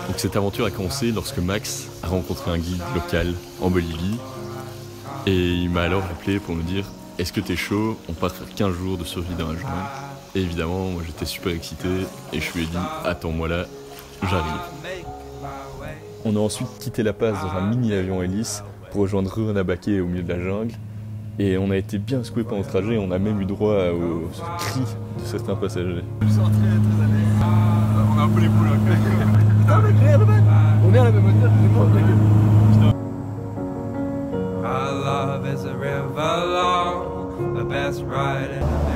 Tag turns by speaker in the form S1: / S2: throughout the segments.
S1: Donc cette aventure a commencé lorsque Max a rencontré un guide local en Bolivie et il m'a alors appelé pour me dire « Est-ce que t'es chaud? On part faire 15 jours de survie dans la jungle ». Et évidemment, moi j'étais super excité et je lui ai dit « Attends-moi là, j'arrive ». On a ensuite quitté La Paz dans un mini-avion hélice pour rejoindre Ruanabaque au milieu de la jungle. Et on a été bien secoués pendant le trajet, on a même eu droit aux cris de certains passagers.
S2: Je me sens très à l'aise. On a un peu les boules. Putain mec, regarde là-bas. On est à la même hauteur, c'est moi, mec.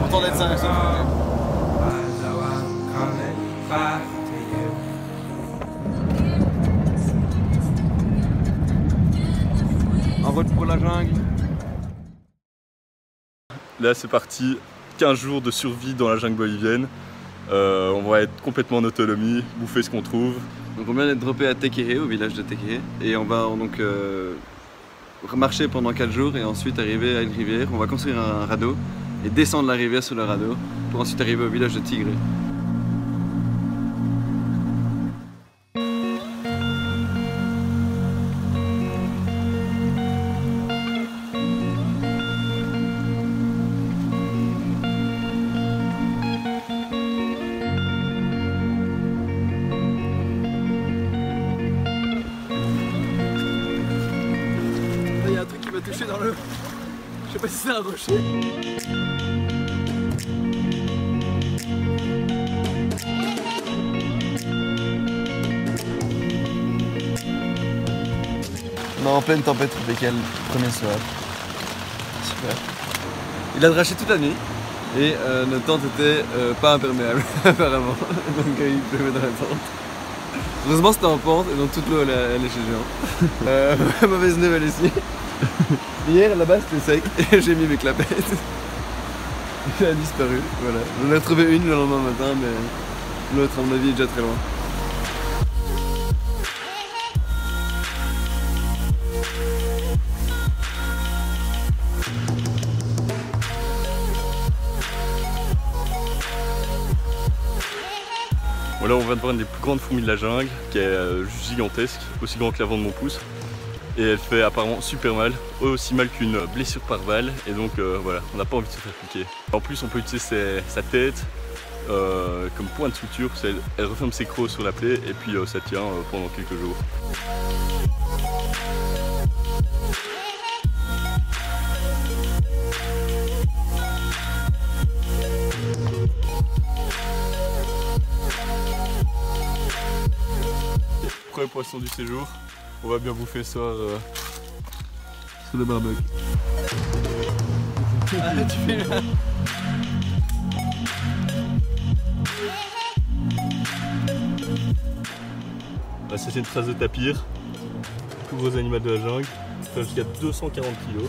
S2: Content d'être ça, en route pour la jungle.
S1: Là c'est parti, 15 jours de survie dans la jungle bolivienne. On va être complètement en autonomie, bouffer ce qu'on trouve.
S2: Donc on vient d'être droppé à Tequere, au village de Tequere. Et on va donc marcher pendant 4 jours et ensuite arriver à une rivière. On va construire un radeau et descendre la rivière sur le radeau pour ensuite arriver au village de Tigre. Il y a un truc qui m'a touché dans le... Je sais pas si c'est un rocher. On est en pleine tempête tropicale, premier soir. Super. Il a draché toute la nuit et notre tente était pas imperméable apparemment, donc il pleuvait dans la tente. Heureusement c'était en pente et donc toute l'eau elle est chez géant. Mauvaise nouvelle ici. Hier là-bas c'était sec et j'ai mis mes clapettes. Elle a disparu, voilà. J'en ai retrouvé une le lendemain matin mais l'autre à mon avis est déjà très loin.
S1: Voilà, on vient de voir une des plus grandes fourmis de la jungle, qui est gigantesque, aussi grand que l'avant de mon pouce. Et elle fait apparemment super mal, aussi mal qu'une blessure par balle. Et donc voilà, on n'a pas envie de se faire piquer. En plus, on peut utiliser sa tête comme point de suture. Elle referme ses crocs sur la plaie et puis ça tient pendant quelques jours. Premier poisson du séjour, on va bien bouffer ce soir
S2: Sur le barbecue. Ah, tu fais là.
S1: Là, c'est une trace de tapir, plus gros animal de la jungle, ça fait jusqu'à 240 kg.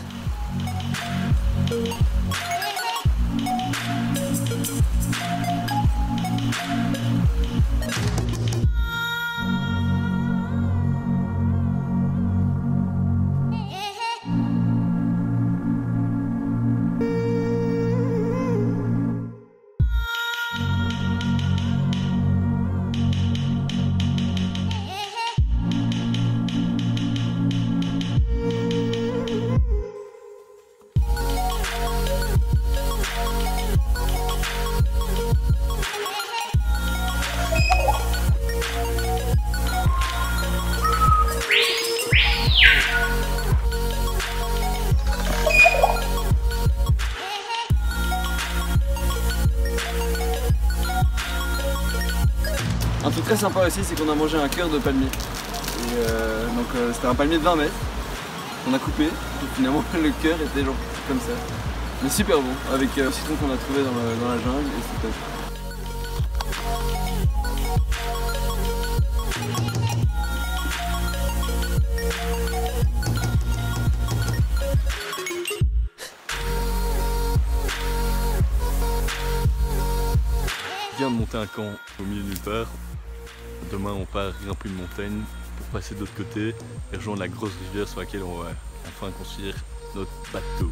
S2: Un truc très sympa aussi, c'est qu'on a mangé un cœur de palmier. Donc c'était un palmier de 20 mètres. On a coupé, et finalement le cœur était genre comme ça. Mais super bon, avec le citron qu'on a trouvé dans la jungle, et c'était top.
S1: On vient de monter un camp au milieu de nulle part. Demain on part grimper une montagne pour passer de l'autre côté et rejoindre la grosse rivière sur laquelle on va enfin construire notre bateau.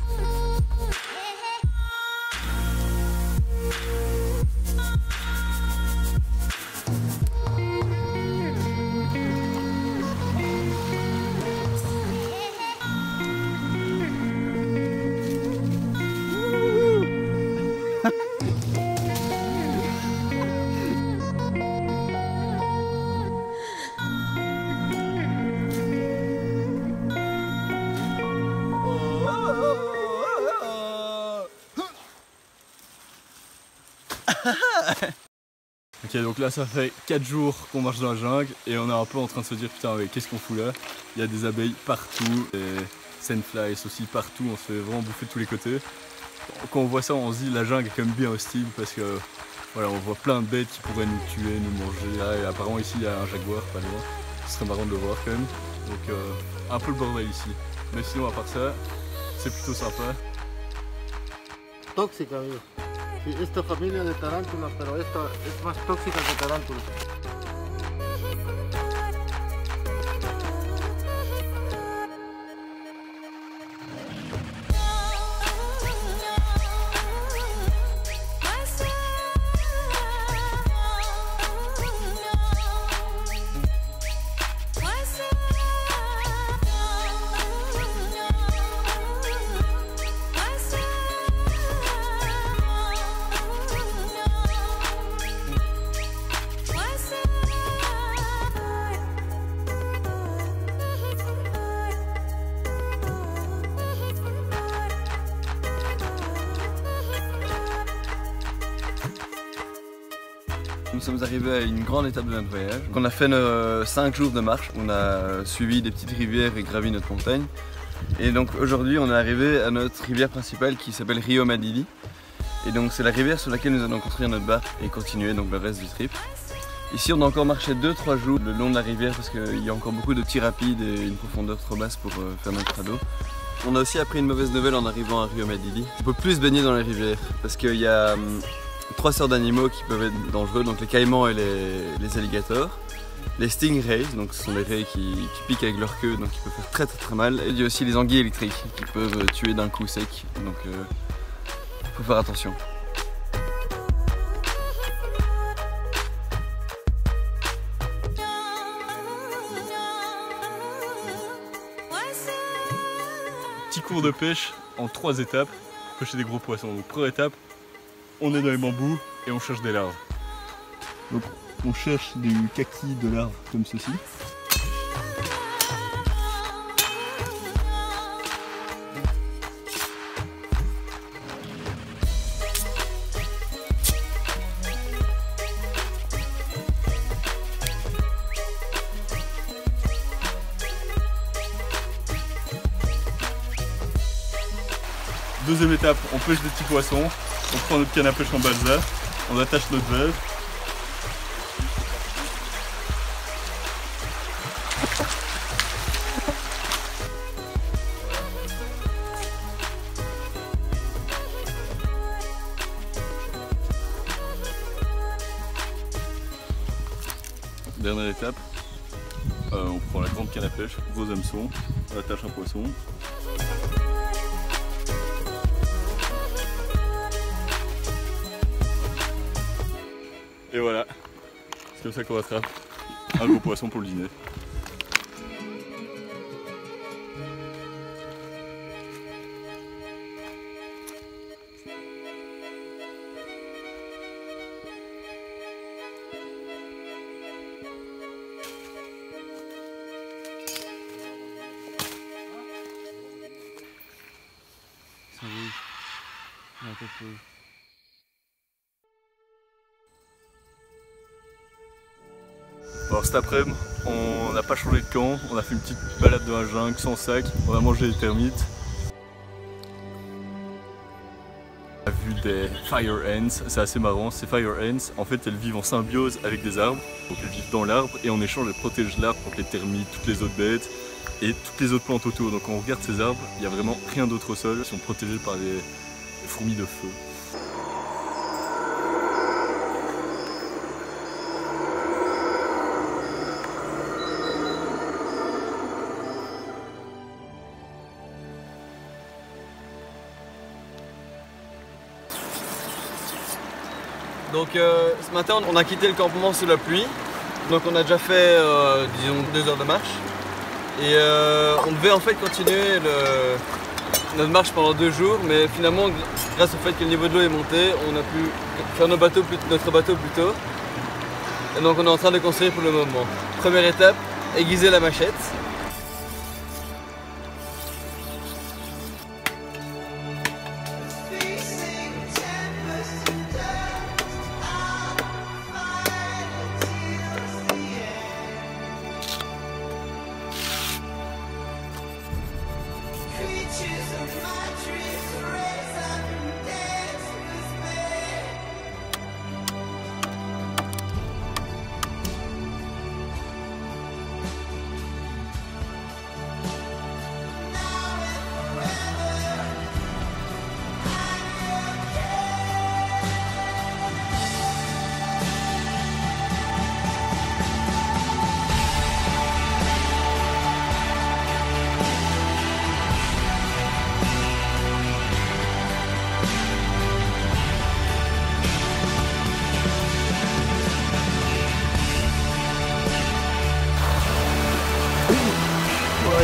S1: Ok, donc là ça fait 4 jours qu'on marche dans la jungle et on est un peu en train de se dire putain mais qu'est-ce qu'on fout là? Il y a des abeilles partout, des sandflies aussi partout, on se fait vraiment bouffer de tous les côtés. Quand on voit ça on se dit la jungle est quand même bien hostile parce que voilà, on voit plein de bêtes qui pourraient nous tuer, nous manger. Là, et apparemment ici il y a un jaguar pas loin, ce serait marrant de le voir quand même. Donc un peu le bordel ici. Mais sinon à part ça, c'est plutôt sympa.
S3: Tóxica, amigo. Sí, esta familia de tarántulas, pero esta es más tóxica que tarántulas.
S2: Nous sommes arrivés à une grande étape de notre voyage. Donc on a fait 5 jours de marche, on a suivi des petites rivières et gravi notre montagne. Et donc aujourd'hui on est arrivé à notre rivière principale qui s'appelle Rio Madidi. Et donc c'est la rivière sur laquelle nous allons construire notre barque et continuer donc le reste du trip. Ici on a encore marché 2-3 jours le long de la rivière parce qu'il y a encore beaucoup de petits rapides et une profondeur trop basse pour faire notre radeau. On a aussi appris une mauvaise nouvelle en arrivant à Rio Madidi. On peut plus se baigner dans la rivière parce qu'il y a 3 sortes d'animaux qui peuvent être dangereux, donc les caïmans et les alligators. Les stingrays, donc ce sont les raies qui piquent avec leur queue, donc qui peuvent faire très mal. Et il y a aussi les anguilles électriques qui peuvent tuer d'un coup sec, donc faut faire attention.
S1: Petit cours de pêche en 3 étapes, pêcher des gros poissons. Donc première étape, on est dans les bambous et on cherche des larves. Donc on cherche du kaki de larves comme ceci. Deuxième étape, on pêche des petits poissons, on prend notre canne à pêche en balsa, on attache notre valve. Dernière étape, on prend la grande canne à pêche, gros hameçon, on attache un poisson. Et voilà, c'est comme ça qu'on rattrape un gros poisson pour le dîner.
S2: Ça rouge, il y a un peu de rouge.
S1: Alors cet après-midi, on n'a pas changé de camp, on a fait une petite balade dans la jungle sans sac, on a mangé des termites. On a vu des fire ants, c'est assez marrant, ces fire ants, en fait elles vivent en symbiose avec des arbres, donc elles vivent dans l'arbre et en échange elles protègent l'arbre contre les termites, toutes les autres bêtes et toutes les autres plantes autour. Donc quand on regarde ces arbres, il n'y a vraiment rien d'autre au sol, ils sont protégés par des fourmis de feu.
S2: Donc ce matin on a quitté le campement sous la pluie, donc on a déjà fait disons 2 heures de marche et on devait en fait continuer notre marche pendant 2 jours, mais finalement grâce au fait que le niveau de l'eau est monté, on a pu faire notre bateau plus tôt et donc on est en train de construire pour le moment. Première étape, aiguiser la machette.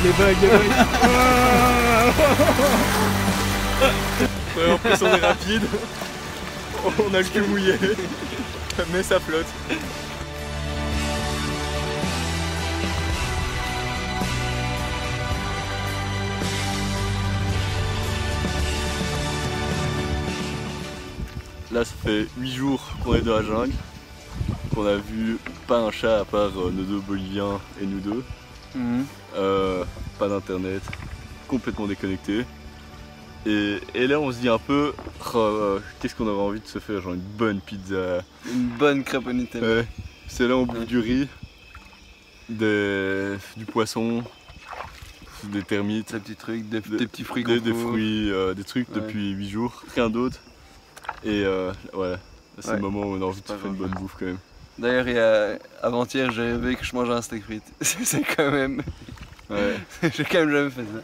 S1: les vagues, les vagues. Ouais, en plus on est rapide, on a le cul mouillé, mais ça flotte. Là ça fait 8 jours qu'on est dans la jungle, qu'on a vu pas un chat à part nos deux Boliviens et nous deux. Pas d'internet, complètement déconnecté. Et là on se dit un peu, qu'est-ce qu'on aurait envie de se faire, genre une bonne pizza.
S2: Une bonne crêpe au Nutella.
S1: Ouais, c'est là on bouffe du riz, du poisson, des termites,
S2: Des petits trucs, des petits fruits
S1: des fruits, des trucs
S2: Ouais.
S1: depuis 8 jours, rien d'autre. Et voilà, c'est le moment où on a envie de se faire une bonne bouffe quand même.
S2: D'ailleurs, avant-hier, j'ai rêvé que je mangeais un steak frites. C'est quand même.
S1: Ouais.
S2: J'ai quand même jamais fait ça.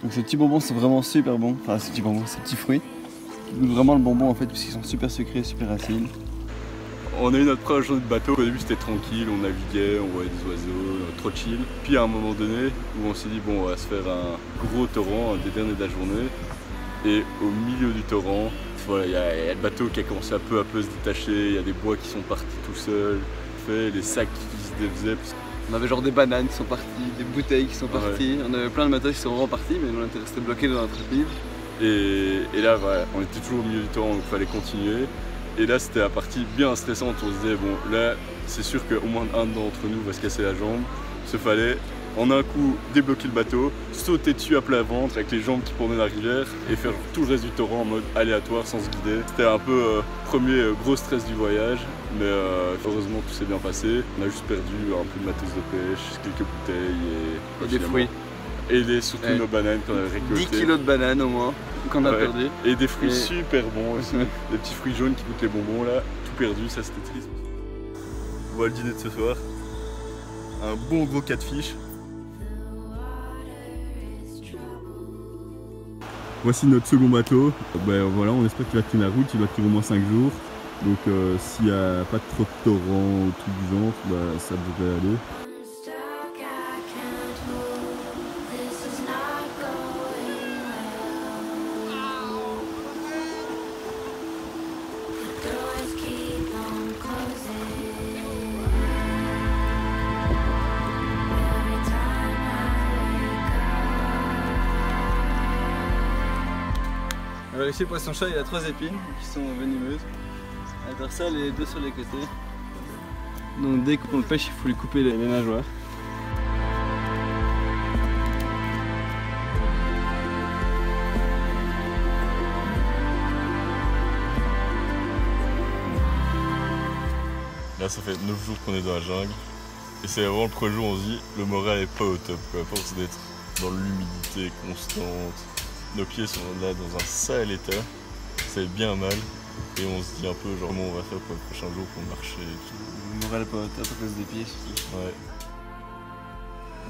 S2: Donc ces petits bonbons c'est vraiment super bon, enfin ces petits bonbons, ces petits fruits qui goûtent vraiment le bonbon en fait parce qu'ils sont super sucrés, super acides.
S1: On a eu notre première journée de bateau, au début c'était tranquille, on naviguait, on voyait des oiseaux, trop chill. Puis à un moment donné où on s'est dit bon on va se faire un gros torrent, un des derniers de la journée. Et au milieu du torrent, voilà, il y a le bateau qui a commencé à peu se détacher, il y a des bois qui sont partis tout seuls, les sacs qui se défaisaient.
S2: On avait genre des bananes qui sont parties, des bouteilles qui sont parties, on avait plein de matos qui sont vraiment partis mais on était resté bloqués dans notre île.
S1: Et là voilà, on était toujours au milieu du torrent donc il fallait continuer. Et là c'était la partie bien stressante, on se disait bon là c'est sûr qu'au moins un d'entre nous va se casser la jambe. Il fallait en un coup débloquer le bateau, sauter dessus à plat ventre avec les jambes qui tournaient dans la rivière et faire tout le reste du torrent en mode aléatoire sans se guider. C'était un peu premier gros stress du voyage, mais heureusement tout s'est bien passé. On a juste perdu un peu de matos de pêche, quelques bouteilles
S2: Et des fruits.
S1: Et surtout
S2: Ouais.
S1: nos bananes qu'on avait
S2: 10
S1: récoltées.
S2: kilos de bananes au moins qu'on a
S1: Ouais.
S2: perdu.
S1: Et des fruits
S2: Et-
S1: super bons aussi. Des petits fruits jaunes qui goûtent les bonbons là, tout perdu, ça c'était triste. Voilà le dîner de ce soir. Un bon gros catfish. Voici notre second bateau. Ben voilà, on espère qu'il va tenir la route, il va tenir au moins 5 jours. Donc s'il n'y a pas trop de torrents ou tout du genre, ben, ça devrait aller.
S4: Stuck, I can't move. This is not going well. The doors keep on closing. Every time I
S2: Alors ici le poisson-chat il a 3 épines qui sont venimeuses. À part ça les deux sur les côtés. Donc dès qu'on le pêche il faut lui couper les nageoires.
S1: Là ça fait 9 jours qu'on est dans la jungle. Et c'est vraiment le premier jour on se dit le moral est pas au top quoi. À force d'être dans l'humidité constante. Nos pieds sont là dans un sale état. Ça fait bien mal. Et on se dit un peu genre comment on va faire pour le prochain jour pour marcher et tout.
S2: Le moral pas au top à cause des pieds surtout.
S1: Ouais.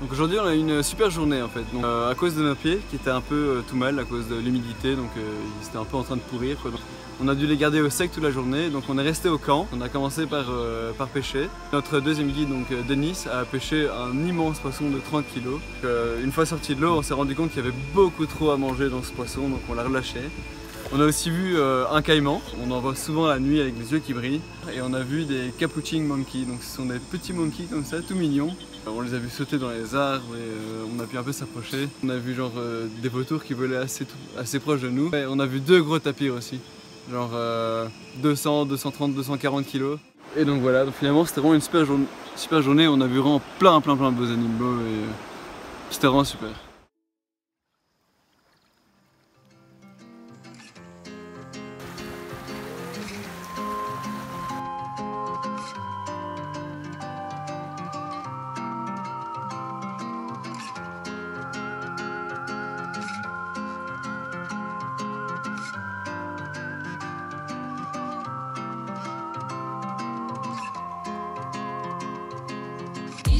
S2: Donc aujourd'hui on a eu une super journée en fait. Donc, à cause de nos pieds qui étaient un peu tout mal à cause de l'humidité, donc ils étaient un peu en train de pourrir quoi. Donc, on a dû les garder au sec toute la journée, donc on est resté au camp. On a commencé par pêcher. Notre deuxième guide, donc Denis, a pêché un immense poisson de 30 kg. Une fois sorti de l'eau, on s'est rendu compte qu'il y avait beaucoup trop à manger dans ce poisson, donc on l'a relâché. On a aussi vu un caïman, on en voit souvent la nuit avec les yeux qui brillent. Et on a vu des capuchin monkeys, donc ce sont des petits monkeys comme ça, tout mignons. On les a vus sauter dans les arbres et on a pu un peu s'approcher. On a vu genre des vautours qui volaient assez proches de nous. Et on a vu 2 gros tapirs aussi, genre 200, 230, 240 kilos. Et donc voilà, donc finalement c'était vraiment une super journée. On a vu vraiment plein de beaux animaux et c'était vraiment super.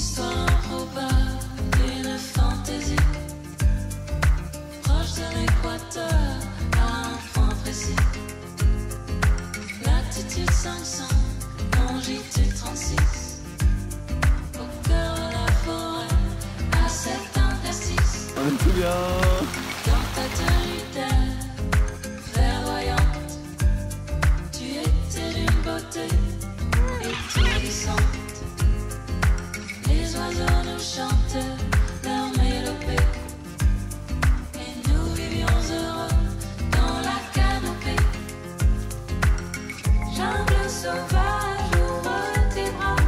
S5: Histoire improbable d'une fantaisie, proche de l'équateur à un point précis. Latitude 500, longitude 36, au cœur de la forêt, à cet interstice.
S2: On est tout bien.
S5: Dans ta tenue d'air clairvoyante, tu étais d'une beauté étourdissante. Les oiseaux nous chantaient leur mélopée, et nous vivions heureux dans la canopée. Jungle sauvage, ouvre tes bras.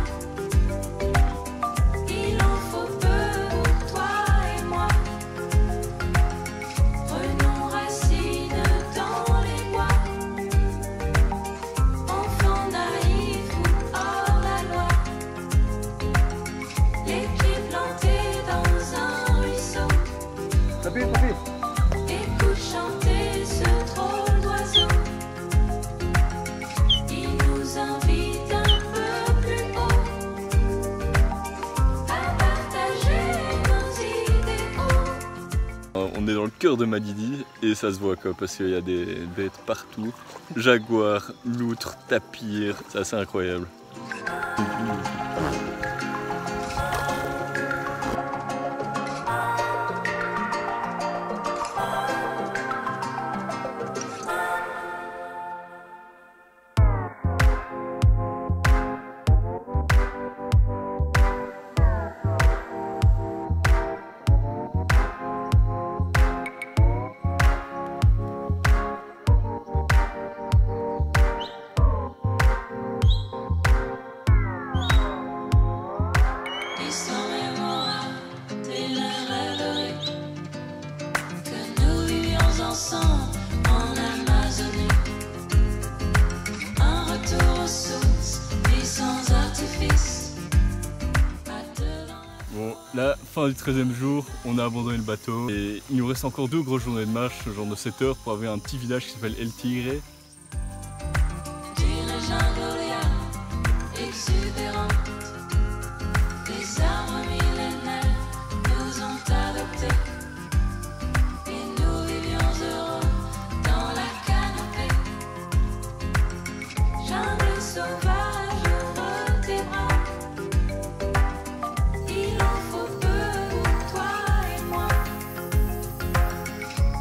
S5: Il en faut peu pour toi et moi. Prenons racine dans les bois. Enfants naïfs ou hors la loi. Les pieds plantés dans un ruisseau. Écoute chanter ce drôle d'oiseau. Il nous invite un peu plus haut à partager nos idéaux.
S1: On est dans le cœur de Madidi et ça se voit quoi, parce qu'il y a des bêtes partout. Jaguars, loutres, tapirs, c'est assez incroyable.
S5: Histoire mémorable, t'es la rêverie que nous vivions ensemble en Amazonie. Un retour aux sources, vie sans artifice. À deux dans la...
S1: Bon, la fin du 13e jour, on a abandonné le bateau et il nous reste encore 2 grosses journées de marche, genre de 7 heures, pour arriver à un petit village qui s'appelle El Tigre.
S5: D'une jungle exubérante, des arbres millénaires nous ont adoptés, et nous vivions heureux dans la canopée. Jungle sauvage, ouvre tes bras. Il en faut peu pour toi et moi.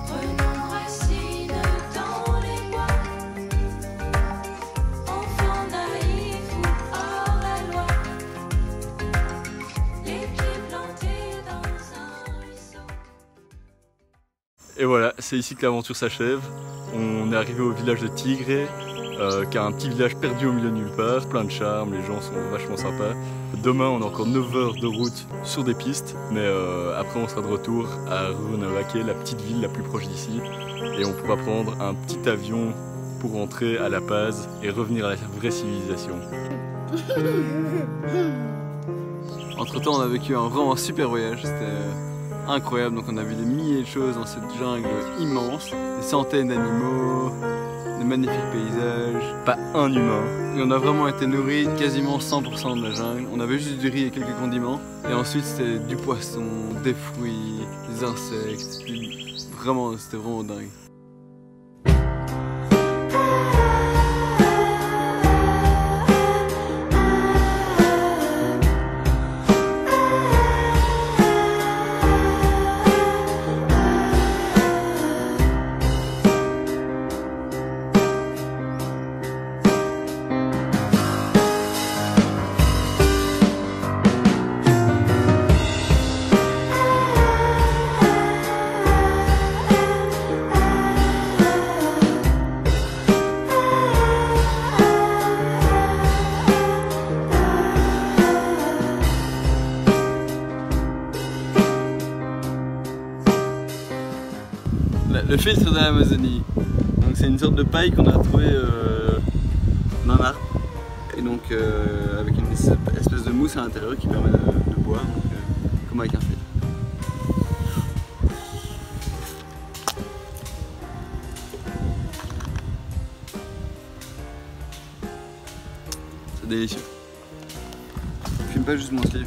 S5: Prenons racine dans les bois. Enfants naïfs ou hors la loi. Les pieds plantés dans un ruisseau.
S1: Et voilà, c'est ici que l'aventure s'achève. On est arrivé au village de Tigre, qui est un petit village perdu au milieu de nulle part, plein de charme, les gens sont vachement sympas. Demain, on a encore 9 heures de route sur des pistes, mais après on sera de retour à Rurrenabaque, la petite ville la plus proche d'ici, et on pourra prendre un petit avion pour rentrer à La Paz et revenir à la vraie civilisation.
S2: Entre temps, on a vécu un vraiment super voyage. C'était incroyable. Donc, on a vu des milliers de choses dans cette jungle immense, des centaines d'animaux, de magnifiques paysages.
S1: Pas un humain.
S2: Et on a vraiment été nourris quasiment 100% de la jungle. On avait juste du riz et quelques condiments. Et ensuite, c'était du poisson, des fruits, des insectes. Vraiment, c'était vraiment dingue. Le filtre de l'Amazonie. Donc c'est une sorte de paille qu'on a retrouvée dans un arbre. Et donc avec une espèce de mousse à l'intérieur qui permet de boire, donc, comme avec un filtre. C'est délicieux. Je fume pas juste mon slip,